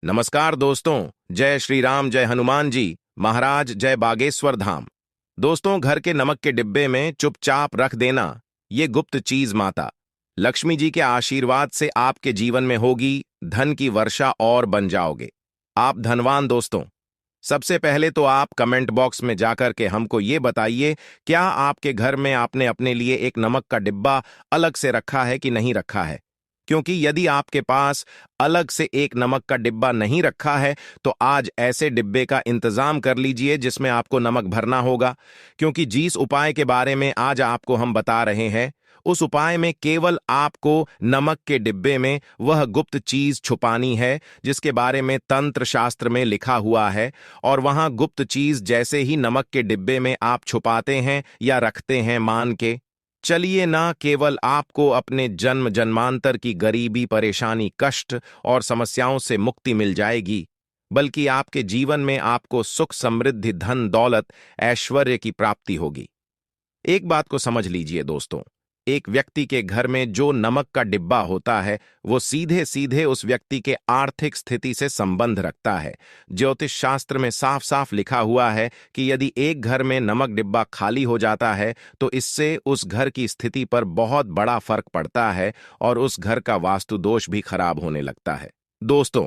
नमस्कार दोस्तों। जय श्री राम, जय हनुमान जी महाराज, जय बागेश्वर धाम। दोस्तों, घर के नमक के डिब्बे में चुपचाप रख देना ये गुप्त चीज माता लक्ष्मी जी के आशीर्वाद से आपके जीवन में होगी धन की वर्षा और बन जाओगे आप धनवान। दोस्तों, सबसे पहले तो आप कमेंट बॉक्स में जाकर के हमको ये बताइए, क्या आपके घर में आपने अपने लिए एक नमक का डिब्बा अलग से रखा है कि नहीं रखा है? क्योंकि यदि आपके पास अलग से एक नमक का डिब्बा नहीं रखा है तो आज ऐसे डिब्बे का इंतजाम कर लीजिए जिसमें आपको नमक भरना होगा। क्योंकि जिस उपाय के बारे में आज आपको हम बता रहे हैं उस उपाय में केवल आपको नमक के डिब्बे में वह गुप्त चीज छुपानी है जिसके बारे में तंत्र शास्त्र में लिखा हुआ है। और वहां गुप्त चीज जैसे ही नमक के डिब्बे में आप छुपाते हैं या रखते हैं, मान के चलिए, ना केवल आपको अपने जन्म जन्मांतर की गरीबी, परेशानी, कष्ट और समस्याओं से मुक्ति मिल जाएगी, बल्कि आपके जीवन में आपको सुख, समृद्धि, धन, दौलत, ऐश्वर्य की प्राप्ति होगी। एक बात को समझ लीजिए दोस्तों, एक व्यक्ति के घर में जो नमक का डिब्बा होता है वो सीधे सीधे उस व्यक्ति के आर्थिक स्थिति से संबंध रखता है। ज्योतिष शास्त्र में साफ साफ लिखा हुआ है कि यदि एक घर में नमक डिब्बा खाली हो जाता है तो इससे उस घर की स्थिति पर बहुत बड़ा फर्क पड़ता है और उस घर का वास्तु दोष भी खराब होने लगता है। दोस्तों,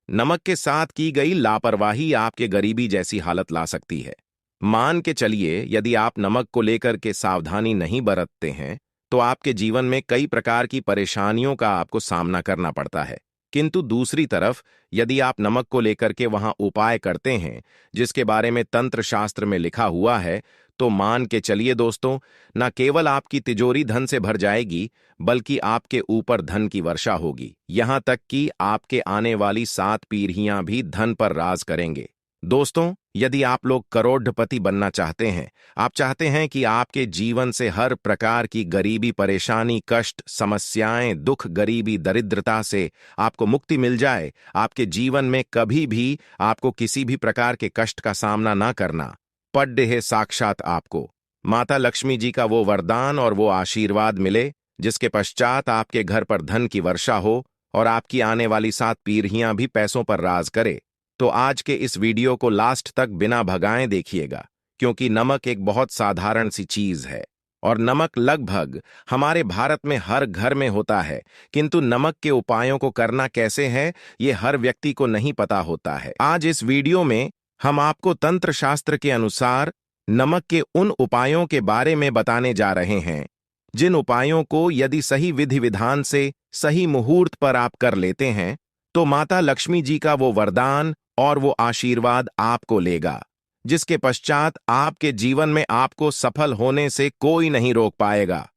नमक के साथ की गई लापरवाही आपके गरीबी जैसी हालत ला सकती है। मान के चलिए, यदि आप नमक को लेकर के सावधानी नहीं बरतते हैं तो आपके जीवन में कई प्रकार की परेशानियों का आपको सामना करना पड़ता है। किंतु दूसरी तरफ यदि आप नमक को लेकर के वहां उपाय करते हैं जिसके बारे में तंत्र शास्त्र में लिखा हुआ है, तो मान के चलिए दोस्तों, न केवल आपकी तिजोरी धन से भर जाएगी बल्कि आपके ऊपर धन की वर्षा होगी। यहां तक कि आपके आने वाली 7 पीढ़ियां भी धन पर राज करेंगे। दोस्तों, यदि आप लोग करोड़पति बनना चाहते हैं, आप चाहते हैं कि आपके जीवन से हर प्रकार की गरीबी, परेशानी, कष्ट, समस्याएं, दुख, गरीबी, दरिद्रता से आपको मुक्ति मिल जाए, आपके जीवन में कभी भी आपको किसी भी प्रकार के कष्ट का सामना ना करना पड़े है, साक्षात आपको माता लक्ष्मी जी का वो वरदान और वो आशीर्वाद मिले जिसके पश्चात आपके घर पर धन की वर्षा हो और आपकी आने वाली 7 पीढ़ियां भी पैसों पर राज करे, तो आज के इस वीडियो को लास्ट तक बिना भगाए देखिएगा। क्योंकि नमक एक बहुत साधारण सी चीज है और नमक लगभग हमारे भारत में हर घर में होता है, किंतु नमक के उपायों को करना कैसे है ये हर व्यक्ति को नहीं पता होता है। आज इस वीडियो में हम आपको तंत्र शास्त्र के अनुसार नमक के उन उपायों के बारे में बताने जा रहे हैं जिन उपायों को यदि सही विधि विधान से सही मुहूर्त पर आप कर लेते हैं तो माता लक्ष्मी जी का वो वरदान और वो आशीर्वाद आपको लेगा, जिसके पश्चात आपके जीवन में आपको सफल होने से कोई नहीं रोक पाएगा।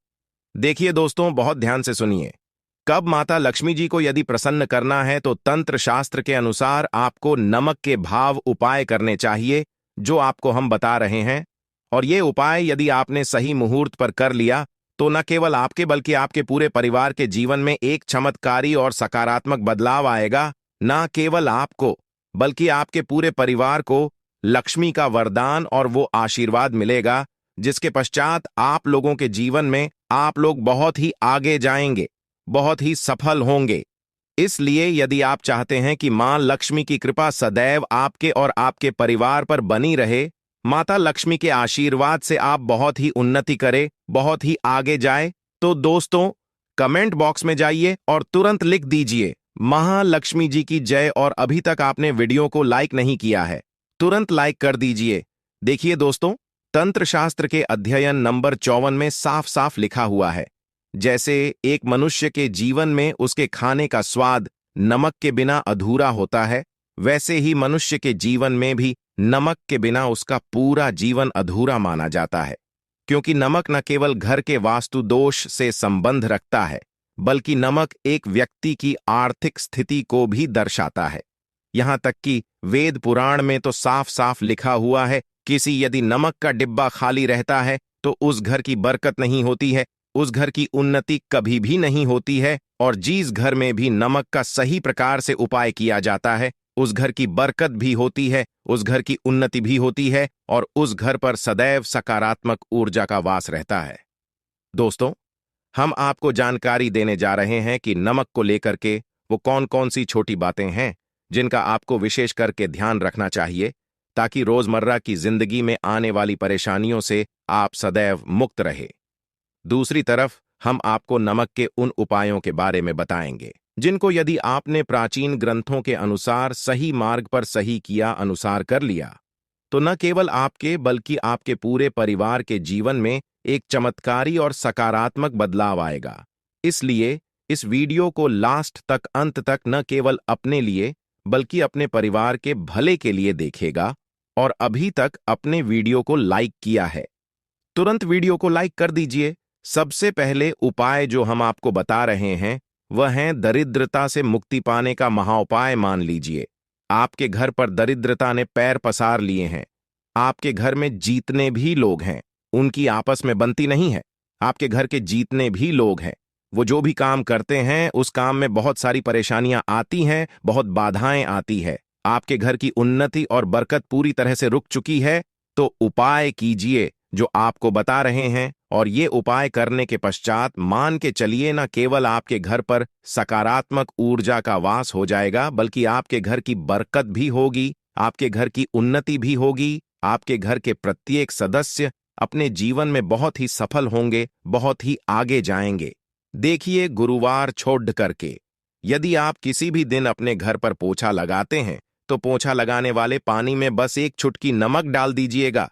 देखिए दोस्तों, बहुत ध्यान से सुनिए। कब माता लक्ष्मी जी को यदि प्रसन्न करना है तो तंत्र शास्त्र के अनुसार आपको नमक के भाव उपाय करने चाहिए जो आपको हम बता रहे हैं। और ये उपाय यदि आपने सही मुहूर्त पर कर लिया तो न केवल आपके बल्कि आपके पूरे परिवार के जीवन में एक चमत्कारी और सकारात्मक बदलाव आएगा। न केवल आपको बल्कि आपके पूरे परिवार को लक्ष्मी का वरदान और वो आशीर्वाद मिलेगा जिसके पश्चात आप लोगों के जीवन में आप लोग बहुत ही आगे जाएंगे, बहुत ही सफल होंगे। इसलिए यदि आप चाहते हैं कि मां लक्ष्मी की कृपा सदैव आपके और आपके परिवार पर बनी रहे, माता लक्ष्मी के आशीर्वाद से आप बहुत ही उन्नति करें, बहुत ही आगे जाए, तो दोस्तों कमेंट बॉक्स में जाइए और तुरंत लिख दीजिए महालक्ष्मी जी की जय। और अभी तक आपने वीडियो को लाइक नहीं किया है, तुरंत लाइक कर दीजिए। देखिए दोस्तों, तंत्र शास्त्र के अध्ययन नंबर 54 में साफ साफ लिखा हुआ है, जैसे एक मनुष्य के जीवन में उसके खाने का स्वाद नमक के बिना अधूरा होता है, वैसे ही मनुष्य के जीवन में भी नमक के बिना उसका पूरा जीवन अधूरा माना जाता है। क्योंकि नमक न केवल घर के वास्तु दोष से संबंध रखता है बल्कि नमक एक व्यक्ति की आर्थिक स्थिति को भी दर्शाता है। यहां तक कि वेद पुराण में तो साफ साफ लिखा हुआ है, किसी यदि नमक का डिब्बा खाली रहता है तो उस घर की बरकत नहीं होती है, उस घर की उन्नति कभी भी नहीं होती है। और जिस घर में भी नमक का सही प्रकार से उपाय किया जाता है उस घर की बरकत भी होती है, उस घर की उन्नति भी होती है और उस घर पर सदैव सकारात्मक ऊर्जा का वास रहता है। दोस्तों, हम आपको जानकारी देने जा रहे हैं कि नमक को लेकर के वो कौन कौन सी छोटी बातें हैं जिनका आपको विशेष करके ध्यान रखना चाहिए ताकि रोजमर्रा की जिंदगी में आने वाली परेशानियों से आप सदैव मुक्त रहे। दूसरी तरफ हम आपको नमक के उन उपायों के बारे में बताएंगे जिनको यदि आपने प्राचीन ग्रंथों के अनुसार सही मार्ग पर सही किया अनुसार कर लिया तो न केवल आपके बल्कि आपके पूरे परिवार के जीवन में एक चमत्कारी और सकारात्मक बदलाव आएगा। इसलिए इस वीडियो को लास्ट तक अंत तक न केवल अपने लिए बल्कि अपने परिवार के भले के लिए देखेगा। और अभी तक अपने वीडियो को लाइक किया है तुरंत वीडियो को लाइक कर दीजिए। सबसे पहले उपाय जो हम आपको बता रहे हैं वह है दरिद्रता से मुक्ति पाने का महाउपाय। मान लीजिए आपके घर पर दरिद्रता ने पैर पसार लिए हैं। आपके घर में जीतने भी लोग हैं, उनकी आपस में बनती नहीं है। आपके घर के जीतने भी लोग हैं, वो जो भी काम करते हैं उस काम में बहुत सारी परेशानियां आती हैं, बहुत बाधाएं आती है। आपके घर की उन्नति और बरकत पूरी तरह से रुक चुकी है। तो उपाय कीजिए जो आपको बता रहे हैं, और ये उपाय करने के पश्चात मान के चलिए न केवल आपके घर पर सकारात्मक ऊर्जा का वास हो जाएगा बल्कि आपके घर की बरकत भी होगी, आपके घर की उन्नति भी होगी। आपके घर के प्रत्येक सदस्य अपने जीवन में बहुत ही सफल होंगे, बहुत ही आगे जाएंगे। देखिए गुरुवार छोड़ करके यदि आप किसी भी दिन अपने घर पर पोछा लगाते हैं तो पोछा लगाने वाले पानी में बस एक चुटकी नमक डाल दीजिएगा।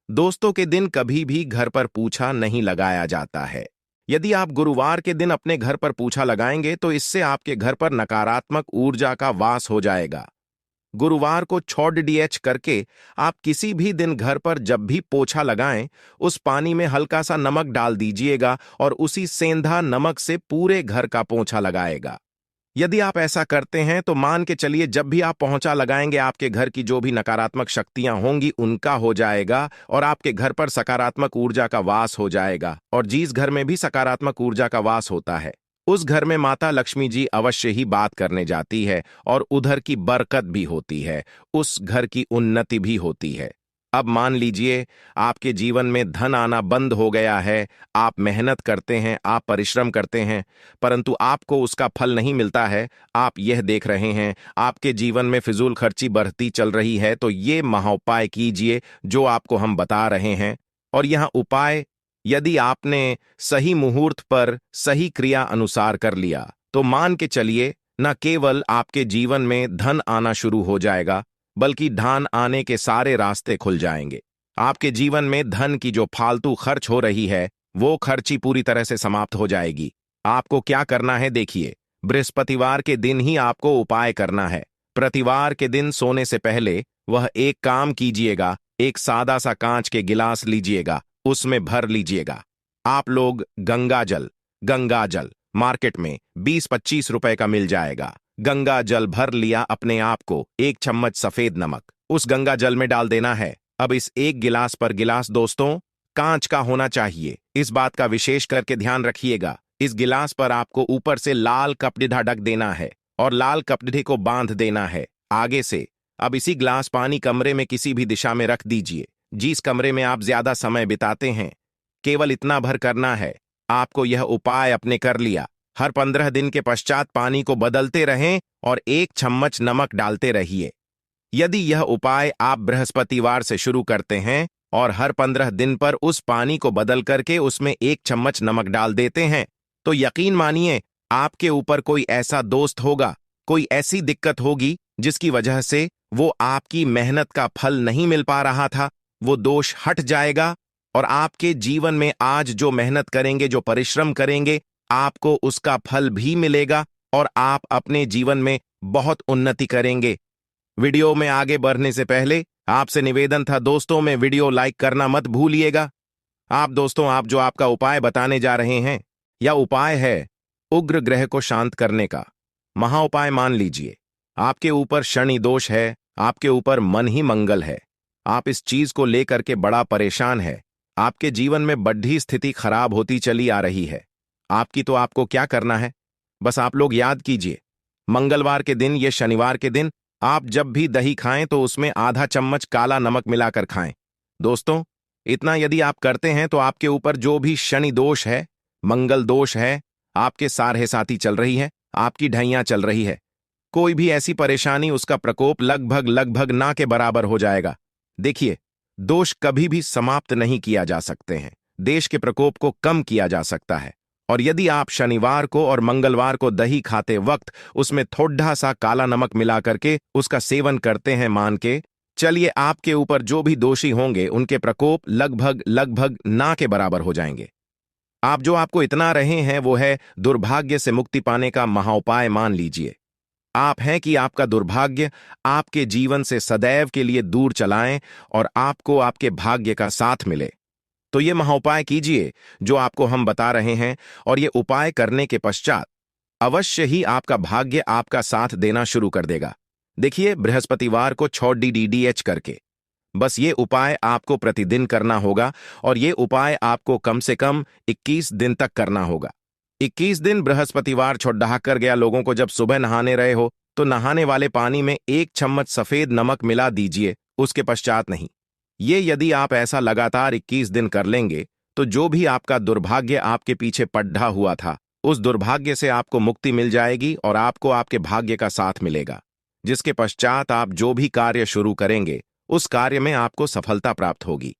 दोस्तों के दिन कभी भी घर पर पोछा नहीं लगाया जाता है। यदि आप गुरुवार के दिन अपने घर पर पोछा लगाएंगे तो इससे आपके घर पर नकारात्मक ऊर्जा का वास हो जाएगा। गुरुवार को छोड़ डीएच करके आप किसी भी दिन घर पर जब भी पोछा लगाएं उस पानी में हल्का सा नमक डाल दीजिएगा और उसी सेंधा नमक से पूरे घर का पोछा लगाएगा। यदि आप ऐसा करते हैं तो मान के चलिए जब भी आप पोछा लगाएंगे आपके घर की जो भी नकारात्मक शक्तियां होंगी उनका हो जाएगा और आपके घर पर सकारात्मक ऊर्जा का वास हो जाएगा। और जिस घर में भी सकारात्मक ऊर्जा का वास होता है उस घर में माता लक्ष्मी जी अवश्य ही बात करने जाती है और उधर की बरकत भी होती है, उस घर की उन्नति भी होती है। अब मान लीजिए आपके जीवन में धन आना बंद हो गया है, आप मेहनत करते हैं, आप परिश्रम करते हैं परंतु आपको उसका फल नहीं मिलता है। आप यह देख रहे हैं आपके जीवन में फिजूल खर्ची बढ़ती चल रही है, तो ये महाउपाय कीजिए जो आपको हम बता रहे हैं। और यह उपाय यदि आपने सही मुहूर्त पर सही क्रिया अनुसार कर लिया तो मान के चलिए न केवल आपके जीवन में धन आना शुरू हो जाएगा बल्कि धन आने के सारे रास्ते खुल जाएंगे। आपके जीवन में धन की जो फालतू खर्च हो रही है वो खर्ची पूरी तरह से समाप्त हो जाएगी। आपको क्या करना है देखिए, बृहस्पतिवार के दिन ही आपको उपाय करना है। प्रतिवार के दिन सोने से पहले वह एक काम कीजिएगा, एक सादा सा कांच के गिलास लीजिएगा, उसमें भर लीजिएगा आप लोग गंगा जल मार्केट में 20-25 रुपए का मिल जाएगा। गंगा जल भर लिया, अपने आप को एक चम्मच सफेद नमक उस गंगा जल में डाल देना है। अब इस एक गिलास पर गिलास दोस्तों कांच का होना चाहिए, इस बात का विशेष करके ध्यान रखिएगा। इस गिलास पर आपको ऊपर से लाल कपड़ा ढक देना है और लाल कपड़े को बांध देना है आगे से। अब इसी गिलास पानी कमरे में किसी भी दिशा में रख दीजिए, जिस कमरे में आप ज्यादा समय बिताते हैं। केवल इतना भर करना है। आपको यह उपाय अपने कर लिया। हर 15 दिन के पश्चात पानी को बदलते रहें और एक चम्मच नमक डालते रहिए। यदि यह उपाय आप बृहस्पतिवार से शुरू करते हैं और हर 15 दिन पर उस पानी को बदल करके उसमें एक चम्मच नमक डाल देते हैं तो यकीन मानिए आपके ऊपर कोई ऐसा दोस्त होगा, कोई ऐसी दिक्कत होगी जिसकी वजह से वो आपकी मेहनत का फल नहीं मिल पा रहा था, वो दोष हट जाएगा और आपके जीवन में आज जो मेहनत करेंगे, जो परिश्रम करेंगे, आपको उसका फल भी मिलेगा और आप अपने जीवन में बहुत उन्नति करेंगे। वीडियो में आगे बढ़ने से पहले आपसे निवेदन था दोस्तों में वीडियो लाइक करना मत भूलिएगा। आप जो आपका उपाय बताने जा रहे हैं यह उपाय है उग्र ग्रह को शांत करने का महाउपाय। मान लीजिए आपके ऊपर शनि दोष है, आपके ऊपर मन ही मंगल है, आप इस चीज को लेकर के बड़ा परेशान है, आपके जीवन में बढ़ी स्थिति खराब होती चली आ रही है। आपको क्या करना है, बस आप लोग याद कीजिए मंगलवार के दिन या शनिवार के दिन आप जब भी दही खाएं तो उसमें आधा चम्मच काला नमक मिलाकर खाएं। दोस्तों इतना यदि आप करते हैं तो आपके ऊपर जो भी शनि दोष है, मंगल दोष है, आपके सारहे साथी चल रही है, आपकी ढैया चल रही है, कोई भी ऐसी परेशानी, उसका प्रकोप लगभग लगभग ना के बराबर हो जाएगा। देखिए, दोष कभी भी समाप्त नहीं किया जा सकते हैं, देश के प्रकोप को कम किया जा सकता है। और यदि आप शनिवार को और मंगलवार को दही खाते वक्त उसमें थोड़ा सा काला नमक मिला करके उसका सेवन करते हैं, मान के चलिए आपके ऊपर जो भी दोषी होंगे उनके प्रकोप लगभग लगभग ना के बराबर हो जाएंगे। आप जो आपको इतना रहे हैं वो है दुर्भाग्य से मुक्ति पाने का महाउपाय मान लीजिए। आप हैं कि आपका दुर्भाग्य आपके जीवन से सदैव के लिए दूर चलाएं और आपको आपके भाग्य का साथ मिले। तो ये महाउपाय कीजिए जो आपको हम बता रहे हैं, और ये उपाय करने के पश्चात अवश्य ही आपका भाग्य आपका साथ देना शुरू कर देगा। देखिए, बृहस्पतिवार को 6 DDDH करके बस ये उपाय आपको प्रतिदिन करना होगा, और ये उपाय आपको कम से कम 21 दिन तक करना होगा। 21 दिन बृहस्पतिवार छोड़ कर गया लोगों को जब सुबह नहाने रहे हो तो नहाने वाले पानी में 1 चम्मच सफेद नमक मिला दीजिए, उसके पश्चात नहीं। ये यदि आप ऐसा लगातार 21 दिन कर लेंगे तो जो भी आपका दुर्भाग्य आपके पीछे पड्ढा हुआ था, उस दुर्भाग्य से आपको मुक्ति मिल जाएगी और आपको आपके भाग्य का साथ मिलेगा, जिसके पश्चात आप जो भी कार्य शुरू करेंगे उस कार्य में आपको सफलता प्राप्त होगी।